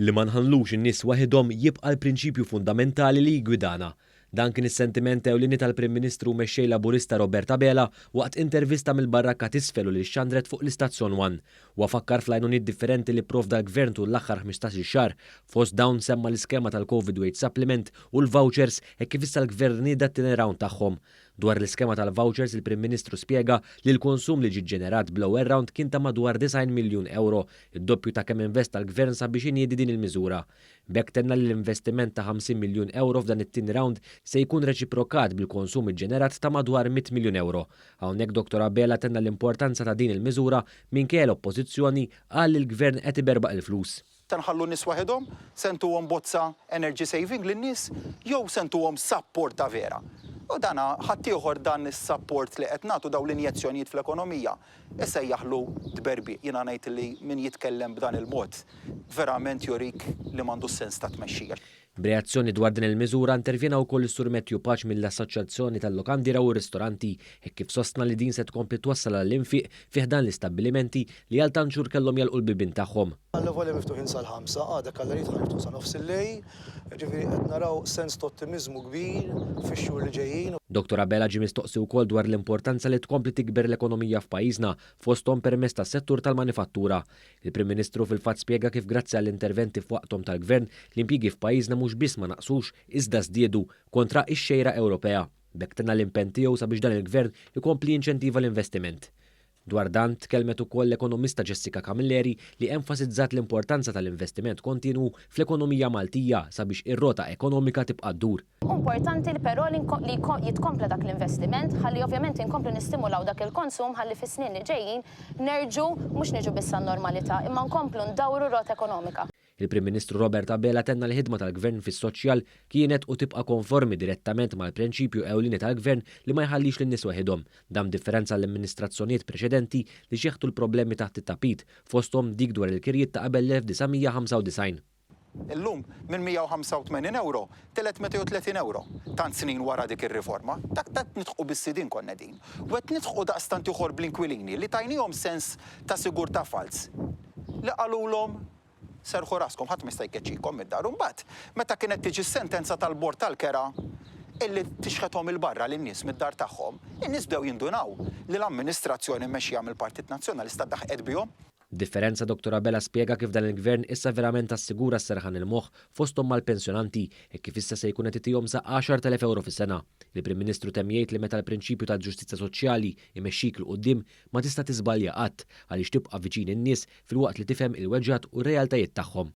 Li ma nħallux in-nies waħedhom jibqa' l-prinċipju fundamentali li jgwidana. Dan kien is-sentiment ewlieni tal-Prim Ministru mexxej Laburista Roberta Bela waqt intervista mill-Barrakka t'isfel u li xandret fuq l-Istazzjon 1. Wa fakkar fl-għajnuniet differenti li provda l-Gvern tul l-aħħar 15-il xahar fost dawn semma l-iskema tal-Covid Wage Supplement u l-vouchers hekk kif issa l-Gvern nieda t-tieni round tagħhom. Dwar l-iskema tal-vouchers il-Prim Ministru spjega li l-konsum li ġie ġenerat bl-ewwel round kien ta' madwar 90 miljun euro, id-doppju ta' kemm investa l-Gvern sabiex iniedi din il-miżura. B'hekk tenna li l-investiment ta' 50 miljun euro f'dan it-tieni round se jkun reċiprokat bil-konsum ġenerat ta' madwar 100 miljun euro. Hawnhekk Dr. Bela tenna l-importanza ta' din il-miżura minkejja l-Oppożizzjoni qal li l-Gvern qed iberbaq il-flus. Tanħallu n-nies waħedhom, sentuhom bozza energy saving lin-nies jew sentuhom support ta' vera. U dana ħaddieħor dan is-support li qed nagħtu dawn l-injezzjonijiet fl-ekonomija. Issa jaħlu tberbi, jiena ngħid li min jitkellem b'dan il-mod verament jurik li m'għandux sens ta' tmexxija. B'reazzjoni dwar din il-miżura intervjena wkoll is-Sur Mettju Paċ mill-Assoċjazzjoni tal-Lokandira u Ristoranti hekk kif sostna li din se tkompli twassal għall-infiq fih dan l-istabbilimenti li għal tant xhur kellhom jalqu l-bibien tagħhom. Għall-volja miftuħin sal-5, għada kallerit ħartu sa nofs il-lej, ġifieri qed naraw sens ta' ottimizmu kbir fix-xhur li ġejjin. Dr. Bela ġie mistoqsi wkoll dwar l-importanza li tkompli tikber l-ekonomija f'pajjiżna fosthom permezz tas-settur tal-manifattura. Il-Prim Ministru fil-fatt spjega kif grazzi għall-interventi f'waqthom tal-Gvern l-impjiegi f'pajjiżna mhux biss ma naqsux iżda żdiedu kontra x-xejra Ewropea. B'hekk tenna l-impenn tiegħu sabiex dan il-Gvern ikompli jinċentiva l-investiment. Dwar dan tkellmet ukoll l-ekonomista Jessica Camilleri li enfasizzat l-importanza tal-investiment kontinwu fl-ekonomija Maltija sabiex ir-rota ekonomika tibqa' ddur. Importanti però li jitkompla dak l-investiment ħalli ovvjament inkomplu nistimulaw dak il-konsum ħalli fis-snin li ġejjin mhux niġu biss normalità imma nkomplu ndawru rota ekonomika. Il-Prim Ministru Roberta Bela tenna l-ħidma tal-Gvern fis-soċjal kienet u tibqa' konformi direttament mal-prinċipju ewlieni tal-Gvern li ma jħallix lin-nies waħedhom, dam differenza l-amministrazzjonijiet preċedenti li xieħtu l-problemi taħt it-tapit fosthom dik dwar il-kirjiet ta' qabel 1995. Illum minn 185 euro telet 230 euro. Tant snin wara dik ir-riforma, dak nidħqu bis-sidin konna din. U qed nidħqu daqstant ieħor bl-inkwilini li tajnihom sens ta' sigurtà fals. Li qalulhom serħu raskom ħadd ma jista' jkeċċikom id-dar u mbagħad meta kienet tiġi sentenza tal-Bord tal-Kera illi tixħethom il-barra lin-nies mid-dar tagħhom, in-nies bdew jindunaw li l-amministrazzjoni mmexxija mill-Partit Nazzjonalista ddaħqet bihom. Differenza Dr. Bela spjega kif dan il-Gvern issa verament assigura s-serħan il-moħħ fosthom mal-pensjonanti e kif issa se jkun qed itihom sa 10,000 euro fis-sena. Il-Prim Ministru temm jgħid li meta l-prinċipju tal-ġustizzja soċjali imexxik l quddiem ma tista' tiżbalja qatt għaliex tibqa' viċin in-nies filwaqt li tifhem il-weġġat u r-realtajiet tagħhom.